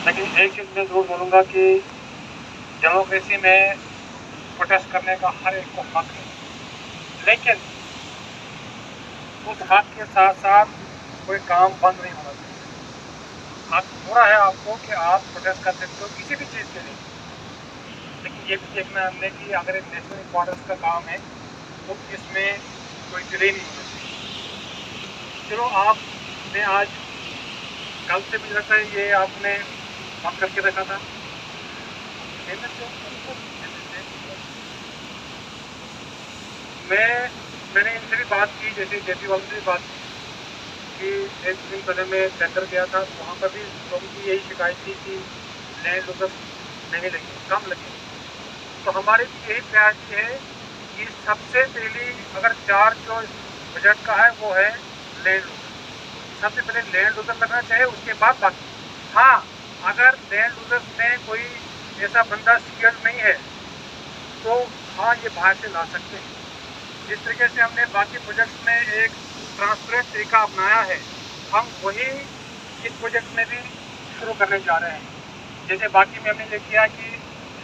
लेकिन एक चीज़ मैं ज़रूर बोलूँगा कि डेमोक्रेसी में प्रोटेस्ट करने का हर एक को हक है, लेकिन उस हक के साथ साथ कोई काम बंद नहीं होना चाहिए। हक पूरा है आपको कि आप प्रोटेस्ट कर सकते हो किसी भी चीज़ के लिए, लेकिन ये भी देखना है हमने कि अगर एक नेशनल इम्पोर्टेंस का काम है तो इसमें कोई डिले नहीं होना चाहिए। चलो आपने आज कल से मुझे लगता है ये आपने बंद करके रखा था, मैंने इनसे भी बात की, जैसे जेपी वालों से भी बात की कि एक दिन पहले मैं टेंडर गया था तो वहाँ पर भी लोगों की यही शिकायत थी कि लैंड उधर नहीं लगी, कम लगी। तो हमारी यही प्रायोरिटी है कि सबसे पहली अगर चार्ज जो बजट का है वो है लैंड उधर, सबसे पहले लैंड उधर लगना चाहिए, उसके बाद बाकी। हाँ, अगर लैंड उधर में कोई ऐसा बंदा स्किल्ड नहीं है तो हाँ ये बाहर से ला सकते हैं। जिस तरीके से हमने बाकी प्रोजेक्ट्स में एक ट्रांसपेरेंट तरीका अपनाया है, हम वही इस प्रोजेक्ट में भी शुरू करने जा रहे हैं। जैसे बाकी में हमने ये किया कि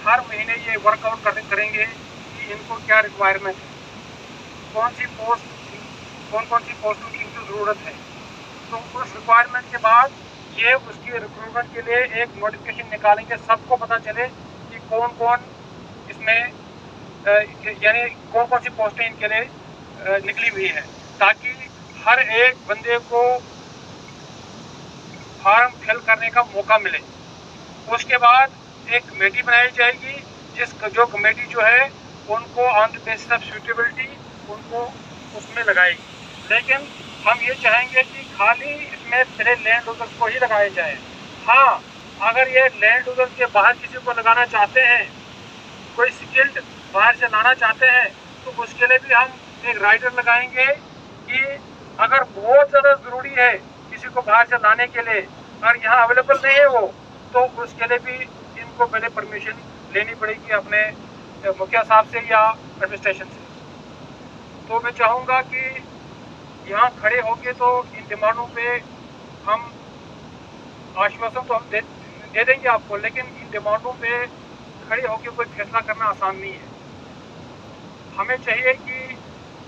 हर महीने ये वर्कआउट करेंगे कि इनको क्या रिक्वायरमेंट है, कौन सी पोस्टों की इनको ज़रूरत है। तो उस रिक्वायरमेंट के बाद ये उसकी रिक्रूटमेंट के लिए एक नोटिफिकेशन निकालेंगे, सबको पता चले कि कौन कौन इसमें यानी कौन कौन सी पोस्टें इनके लिए निकली हुई है, ताकि हर एक बंदे को फॉर्म फिल करने का मौका मिले। उसके बाद एक कमेटी बनाई जाएगी, जो कमेटी जो है उनको on the basis of suitability उनको उसमें लगाएगी। लेकिन हम ये चाहेंगे कि खाली इसमें पहले लैंड होल्डर्स को ही लगाया जाए। हाँ, अगर ये लैंड होल्डर्स के बाहर किसी को लगाना चाहते हैं, कोई स्किल्ड बाहर से लाना चाहते हैं, तो उसके लिए भी हम एक राइडर लगाएंगे कि अगर बहुत ज़्यादा ज़रूरी है किसी को बाहर से लाने के लिए और यहाँ अवेलेबल नहीं है वो, तो उसके लिए भी इनको पहले परमिशन लेनी पड़ेगी अपने मुखिया साहब से या एडमिनिस्ट्रेशन से। तो मैं चाहूँगा कि यहाँ खड़े होके तो इन डिमांडों पे हम आश्वासन तो हम दे देंगे आपको, लेकिन इन डिमांडों पे खड़े होकर कोई फैसला करना आसान नहीं है। हमें चाहिए कि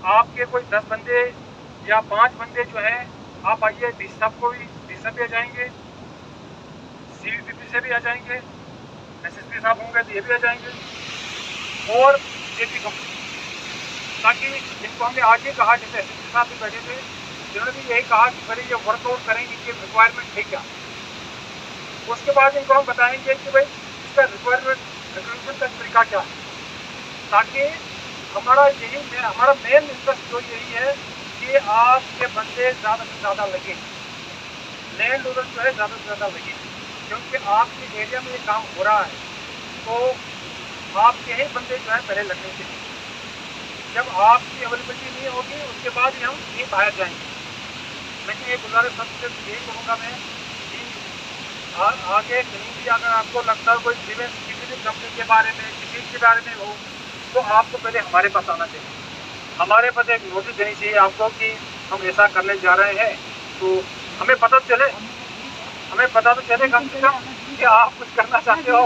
आपके कोई 10 बंदे या 5 बंदे जो हैं, आप आइए, डी साहब भी आ जाएंगे, CVPP से भी आ जाएंगे, SSP साहब होंगे तो ये भी आ जाएंगे, और जेपी कंपनी, ताकि इनको हमने आज ही कहा, जैसे SSP साहब भी बैठे थे, जिन्होंने भी यही कहा कि पहले ये वर्कआउट करेंगे कि रिक्वायरमेंट है क्या, उसके बाद इनको हम बताएंगे कि भाई इसका रिक्रूटमेंट का तरीका क्या है, ताकि हमारा मेन इंटरेस्ट जो यही है कि आपके बंदे ज़्यादा से ज़्यादा लगे, लैंड ओनर जो है ज़्यादा से ज़्यादा लगे, क्योंकि आपके एरिया में ये काम हो रहा है तो आपके ही बंदे जो है पहले लगने चाहिए। जब आपकी अवेलेबिलिटी नहीं होगी उसके बाद ही हम कहीं बाहर जाएंगे। लेकिन ये गुजारिश सबसे यही करूँगा मैं कि आगे कहीं भी अगर आपको लगता है कोई ग्रीवेंस किसी भी कंपनी के बारे में, किसी के बारे में हो, तो आपको पहले हमारे पास आना चाहिए, हमारे पास एक नोटिस देनी चाहिए आपको कि हम ऐसा करने जा रहे हैं, तो हमें पता तो चले कम से कम कि आप कुछ करना चाहते हो।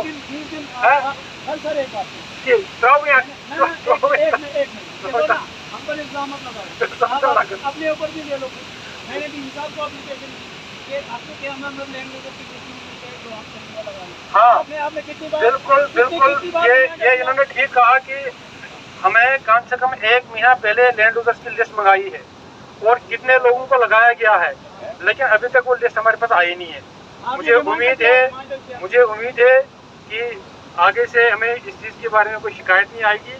अपने ऊपर भी ले लो, मैंने भी हिसाब को एप्लीकेशन कि आपको क्या मतलब लैंड लेकर की हाँ बिल्कुल, ये इन्होंने ठीक कहा कि हमें कम से कम 1 महीना पहले लैंड यूजर्स की लिस्ट मंगाई है और कितने लोगों को लगाया गया है, लेकिन अभी तक वो लिस्ट हमारे पास आई नहीं है। मुझे उम्मीद है कि आगे से हमें इस चीज़ के बारे में कोई शिकायत नहीं आएगी।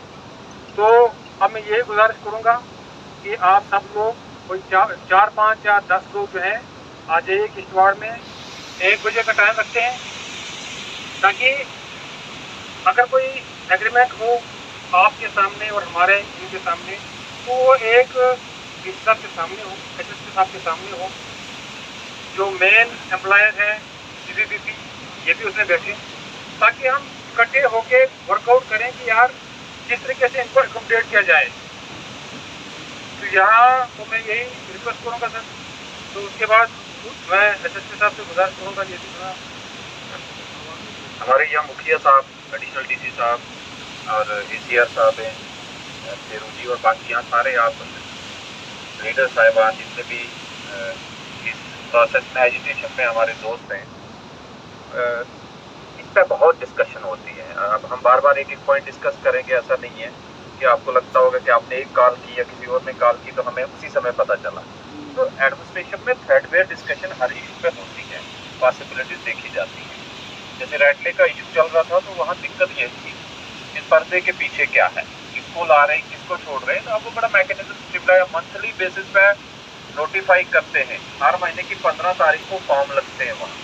तो अब मैं यही गुजारिश करूँगा कि आप सब लोग कोई 4, 5 या 10 लोग जो हैं आ जाइए किश्तवाड़ में। 1 बजे का टाइम रखते हैं, ताकि अगर कोई एग्रीमेंट हो आपके सामने और हमारे इनके सामने, तो वो एक साहब के सामने हो, SSP साहब के सामने हो, जो मेन एम्प्लॉयर है CVPP, ये भी उसमें बैठे, ताकि हम इकट्ठे होके वर्कआउट करें कि यार किस तरीके से इनको एकोमोडेट किया जाए। तो यहाँ तो मैं यही रिक्वेस्ट करूँगा सर। तो उसके बाद मैं SSP साहब से गुजारिश करूँगा, ये भी हमारे यहाँ मुखिया साहब, एडिशनल डीसी साहब और ACR साहब हैं, शेरू जी, और बाकी यहाँ सारे आप लीडर साहिबान जितने भी इस प्रोसेस में एजुटेशन में हमारे दोस्त हैं, इस पर बहुत डिस्कशन होती है। अब हम बार बार एक एक पॉइंट डिस्कस करेंगे ऐसा नहीं है कि आपको लगता होगा कि आपने एक कॉल की या किसी और ने कॉल की तो हमें उसी समय पता चला। तो एडमिनिस्ट्रेशन में थ्रेडवेयर डिस्कशन हर इशू पे होती है, पॉसिबिलिटीज देखी जाती है। जैसे रैटले का इशू चल रहा था तो वहाँ दिक्कत ये थी इस पर्दे के पीछे क्या है, किसको ला रहे हैं, किसको छोड़ रहे हैं। तो आपको बड़ा मैकेनिज्म मंथली बेसिस पे नोटिफाई करते हैं, हर महीने की 15 तारीख को फॉर्म लगते हैं वहाँ,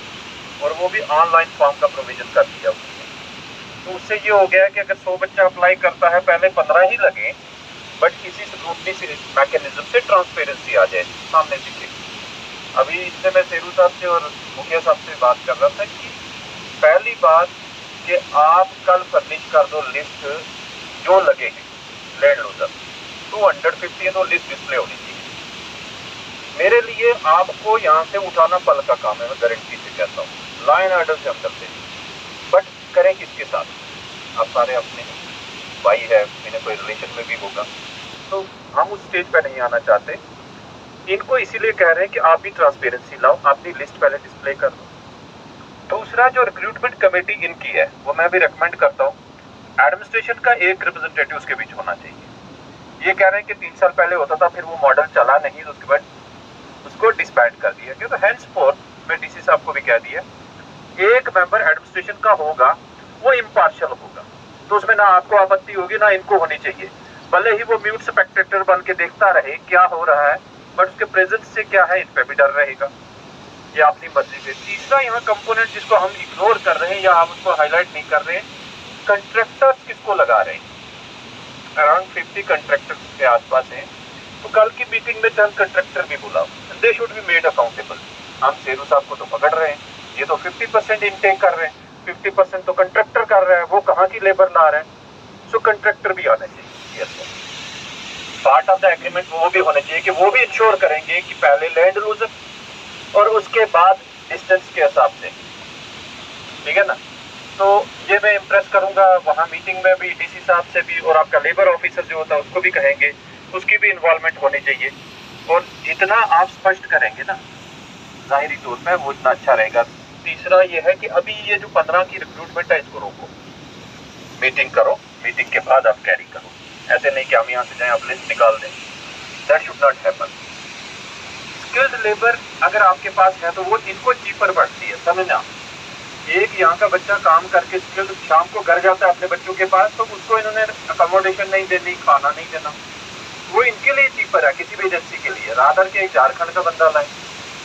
और वो भी ऑनलाइन फॉर्म का प्रोविजन कर दिया उसने। तो उससे ये हो गया कि अगर 100 बच्चा अप्लाई करता है, पहले 15 ही लगे, बट किसी स्क्रूटनी से मैकेनिज्म से ट्रांसपेरेंसी आ जाए, सामने दिखे। अभी इससे मैं शेरू साहब से और मुखिया साहब से बात कर रहा था कि पहली बात कि आप कल फर्निश कर दो लिस्ट जो लगे हैं लैंड लूजर, 250 है तो लिस्ट डिस्प्ले होनी चाहिए। मेरे लिए आपको यहाँ से उठाना पल का काम है, मैं गारंटी से कहता हूँ, लाइन ऑर्डर से हम करते हैं। बट करें किसके साथ? आप सारे अपने भाई है, इन्हें कोई रिलेशन में भी होगा, तो हम उस स्टेज पे नहीं आना चाहते। इनको इसीलिए कह रहे हैं कि आप भी ट्रांसपेरेंसी लाओ, अपनी लिस्ट पहले डिस्प्ले कर दो। दूसरा जो रिक्रूटमेंट कमेटी इनकी है वो मैं भी रिकमेंड करता हूँ, एडमिनिस्ट्रेशन का एक रिप्रेजेंटेटिव उसके बीच होना चाहिए। ये कह रहे हैं कि 3 साल पहले होता था, फिर वो मॉडल चला नहीं, तो उसके बाद उसको डिस्बैंड कर दिया गया। तो हैंसफोर्थ मैं डीसी साहब को भी कह दिया, एक मेंबर एडमिनिस्ट्रेशन का होगा, वो इम्पार्शियल होगा, तो उसमें ना आपको आपत्ति होगी ना इनको होनी चाहिए। भले ही वो म्यूट स्पेक्टेटर बन के देखता रहे क्या हो रहा है, बट उसके प्रेजेंस से क्या है, इन पे भी डर रहेगा। ये अपनी मर्जी पे। तीसरा यहाँ कंपोनेंट जिसको हम इग्नोर कर रहे हैं या आप उसको हाईलाइट नहीं कर रहे हैं, कंट्रैक्टर्स किसको लगा रहे हैं। अराउंड 50 कंट्रैक्टर्स के आसपास हैं। तो कल की मीटिंग में चंद कंट्रैक्टर भी बुलाओ, they should be made accountable. हम शेरू साहब को तो पकड़ रहे हैं, ये तो 50% इनटेक कर रहे हैं, 50% तो कंट्रैक्टर कर रहा है, वो कहाँ की लेबर ला रहे हैं। सो कंट्रैक्टर भी आने चाहिए, पार्ट ऑफ द एग्रीमेंट वो भी होने चाहिए कि वो भी इंश्योर करेंगे कि पहले लैंड लूजर और उसके बाद डिस्टेंस के हिसाब से, ठीक है ना। तो ये मैं इम्प्रेस करूंगा वहाँ मीटिंग में भी, डीसी साहब से भी, और आपका लेबर ऑफिसर जो होता है उसको भी कहेंगे, उसकी भी इन्वॉल्वमेंट होनी चाहिए। और जितना आप स्पष्ट करेंगे ना जाहिरी तौर पर, वो इतना अच्छा रहेगा। तीसरा ये है कि अभी ये जो 15 की रिक्रूटमेंट है इसको रोको, मीटिंग करो, मीटिंग के बाद आप कैरी करो। ऐसे नहीं कि हम यहाँ से जाएं आप लिस्ट निकाल दें, that should not happen. Skilled labour अगर आपके पास है तो वो इनको चीपर पड़ती है, समझना। एक यहाँ का बच्चा काम करके स्किल्ड शाम को घर जाता है अपने बच्चों के पास, तो उसको इन्होंने अकोमोडेशन नहीं देनी, खाना नहीं देना, वो इनके लिए चीपर है किसी भी एजेंसी के लिए। रादर के एक झारखंड का बंदा लाए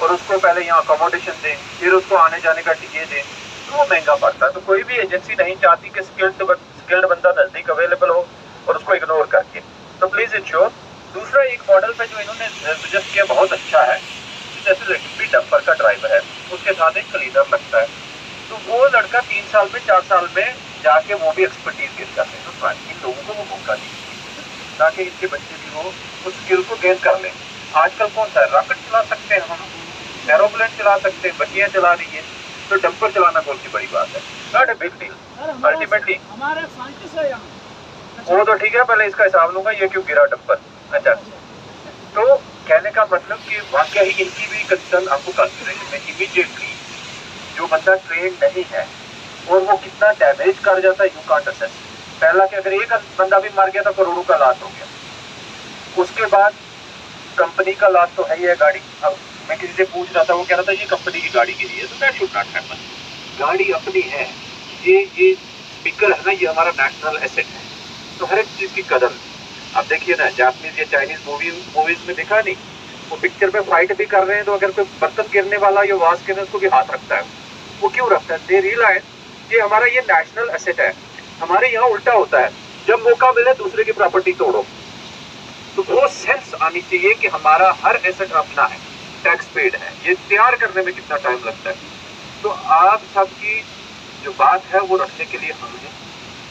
और उसको पहले यहाँ अकोमोडेशन दें, फिर उसको आने जाने का टिकट दें, तो वो महंगा पड़ता है। तो कोई भी एजेंसी नहीं चाहती कि स्किल्ड बंदा नजदीक अवेलेबल हो और उसको इग्नोर करके, तो प्लीज इंश्योर। दूसरा एक मॉडल पे जो इन्होंने सजेस्ट किया बहुत अच्छा है, जैसे लड़की डंपर का ड्राइवर है, उसके साथ एक क्लीनर लगता है, तो वो लड़का 3 साल में 4 साल में जाके वो भी एक्सपर्टीज गेन कर ले। तो इन लोगों को वो मौका दीजिए ताकि इनके बच्चे भी वो उस स्किल को गेन कर लें। आजकल कौन सा रॉकेट चला सकते हैं, हम एरोप्लेन चला सकते हैं, बच्चियाँ चला रही है, तो डंपर चलाना कौन सी बड़ी बात है, not a big deal. Ultimately हमारे साइंटिस्ट है यहाँ, वो तो ठीक है, पहले इसका हिसाब लूंगा, ये क्यों गिरा डंपर। अच्छा, तो कहने का मतलब कि वाकई ही इनकी भी कंसर्न आपको कंसिडरेशन में इमीडिएटली, जो बंदा ट्रेन नहीं है और वो कितना डैमेज कर जाता है, यू कांट असेस। पहला कि अगर एक बंदा भी मर गया तो करोड़ों का लॉस हो गया, उसके बाद कंपनी का लॉस तो है ही है। गाड़ी, अब मैं किसी से पूछ रहा था, वो कह रहा था ये कंपनी की गाड़ी के लिए, तो दैट शुड नॉट हैपन। गाड़ी अपनी है, ये स्पीकर है ना, ये हमारा नेशनल एसेट है, तो हर एक चीज की कदर। अब देखिए ना, जापानीज या चाइनीज मूवीज में देखा नहीं, वो पिक्चर में फाइट भी कर रहे हैं तो अगर कोई बर्तन गिरने वाला या वास गिरने उसको भी हाथ रखता है। वो क्यों रखता है? दे रियलाइज कि हमारा ये नेशनल एसेट है। हमारे यहाँ उल्टा होता है, जब मौका मिले दूसरे की प्रॉपर्टी तोड़ो। तो वो सेंस आनी चाहिए कि हमारा हर एसेट अपना है, टैक्स पेड है। ये तैयार करने में कितना टाइम लगता है। तो आप सबकी जो बात है वो रखने के लिए हम हैं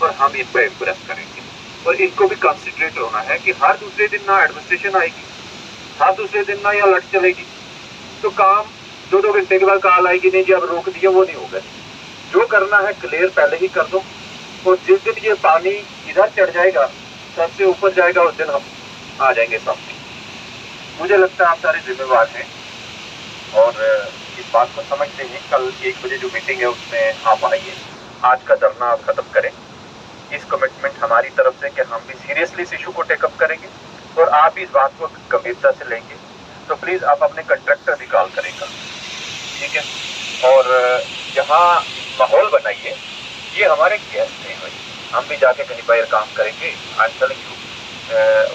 और हम इन पर इम्प्रेस करेंगे। और इनको भी कंसिडरेट होना है कि हर दूसरे दिन ना एडमिनिस्ट्रेशन आएगी, हर दूसरे दिन ना ये अलर्ट चलेगी, तो काम 2-2 घंटे के बाद कॉल आएगी, नहीं जी अब रोक दिया, वो नहीं होगा। जो करना है क्लियर पहले ही कर दो, और जिस दिन ये पानी इधर चढ़ जाएगा, सबसे ऊपर जाएगा, उस दिन हम आ जाएंगे सामने। मुझे लगता है आप सारे जिम्मेवार हैं और इस बात को समझते हैं। कल 1 बजे जो मीटिंग है उसमें आप आइए, आज का धरना आप खत्म करें। इस कमिटमेंट हमारी तरफ से कि हम भी सीरियसली इस इशू को टेकअप करेंगे और आप इस बात को गंभीरता से लेंगे। तो प्लीज आप अपने कंट्रैक्टर भी कॉल करेंगे, ठीक है। और यहाँ माहौल बनाइए, ये हमारे गेस्ट हैं भाई, हम भी जाके कहीं बाहर काम करेंगे। I am telling you,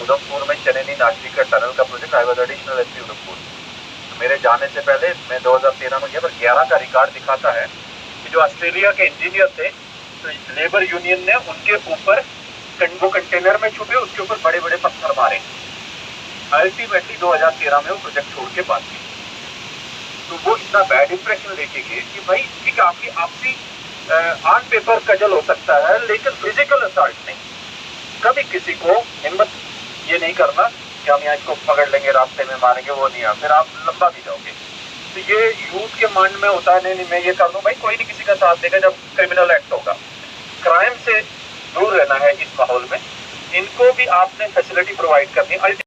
Udhampur में चनैनी नाचरी का टनल का project, I was additional SP Udhampur. तो मेरे जाने से पहले मैं 2013 में गया, पर 11 का रिकॉर्ड दिखाता है कि जो ऑस्ट्रेलिया के इंजीनियर थे, तो लेबर यूनियन ने उनके ऊपर वो कंटेनर में छुपे, उसके ऊपर बड़े बड़े पत्थर मारे। अल्टीमेटली 2013 में वो प्रोजेक्ट छोड़ के भाग गए। तो वो इतना बैड इंप्रेशन लेके गए कि भाई ठीक है, आपकी आपसी ऑन पेपर कजल हो सकता है, लेकिन फिजिकल असॉल्ट नहीं। कभी किसी को हिम्मत ये नहीं करना कि हम यहाँ इसको पकड़ लेंगे, रास्ते में मारेंगे, वो नहीं है, फिर आप लंबा भी जाओगे। तो ये यूथ के माइंड में होता है, नहीं मैं ये कर लूँ, भाई कोई नहीं किसी का साथ देगा जब क्रिमिनल एक्ट होगा। क्राइम से दूर रहना है इस माहौल में, इनको भी आपने फैसिलिटी प्रोवाइड करनी है।